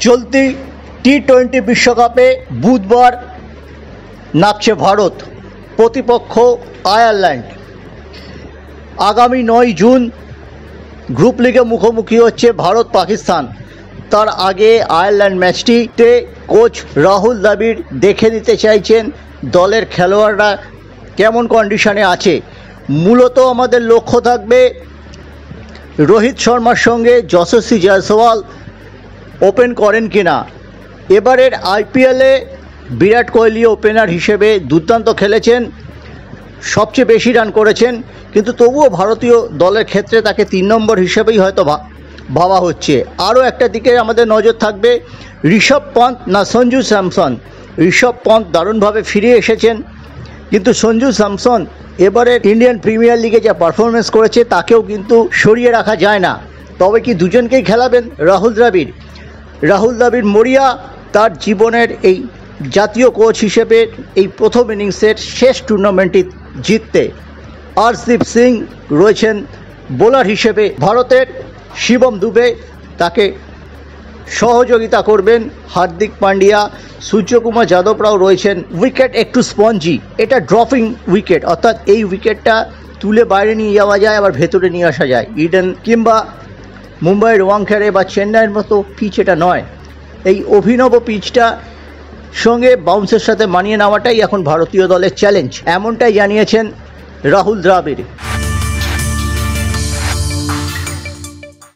চলতি টি-20 বিশ্বকাপে বুধবার নামছে ভারত, প্রতিপক্ষ আয়ারল্যান্ড। আগামী 9 জুন গ্রুপ লিগে মুখোমুখি হচ্ছে ভারত পাকিস্তান। তার আগে আয়ারল্যান্ড ম্যাচটিতে কোচ রাহুল দ্রাবিড় দেখে নিতে চাইছেন দলের খেলোয়াড়রা কেমন কন্ডিশনে আছে। মূলত আমাদের লক্ষ্য থাকবে রোহিত শর্মার সঙ্গে যশস্বী জয়সওয়াল ওপেন করেন কিনা। এবারের আইপিএলে বিরাট কোহলি ওপেনার হিসেবে দুর্দান্ত খেলেছেন, সবচেয়ে বেশি রান করেছেন, কিন্তু তবুও ভারতীয় দলের ক্ষেত্রে তাকে 3 নম্বর হিসেবেই হয়তো ভাবা হচ্ছে। আরও একটা দিকে আমাদের নজর থাকবে ঋষভ পন্থ না সঞ্জু স্যামসন। ঋষভ পন্থ দারুণভাবে ফিরে এসেছেন, কিন্তু সঞ্জু স্যামসন এবারের ইন্ডিয়ান প্রিমিয়ার লিগে যা পারফরমেন্স করেছে তাকেও কিন্তু সরিয়ে রাখা যায় না। তবে কি দুজনকেই খেলাবেন রাহুল দ্রাবিড়? রাহুল দ্রাবিড় মরিয়া তার জীবনের এই জাতীয় কোচ হিসেবে এই প্রথম ইনিংসের শেষ টুর্নামেন্টটি জিততে। হর্ষদীপ সিং রয়েছেন বোলার হিসেবে, ভারতের শিবম দুবে তাকে সহযোগিতা করবেন, হার্দিক পান্ডিয়া, সূর্যকুমার যাদবরাও রয়েছেন। উইকেট একটু স্পঞ্জি, এটা ড্রপিং উইকেট, অর্থাৎ এই উইকেটটা তুলে বাইরে নিয়ে যাওয়া যায় আবার ভেতরে নিয়ে আসা যায়। ইডেন কিংবা মুম্বাইয়ের ওয়াংখেড়ে বা চেন্নাইয়ের মতো পিচ এটা নয়। এই অভিনব পিচটা সঙ্গে বাউন্সের সাথে মানিয়ে নেওয়াটাই এখন ভারতীয় দলের চ্যালেঞ্জ, এমনটাই জানিয়েছেন রাহুল দ্রাবিড়।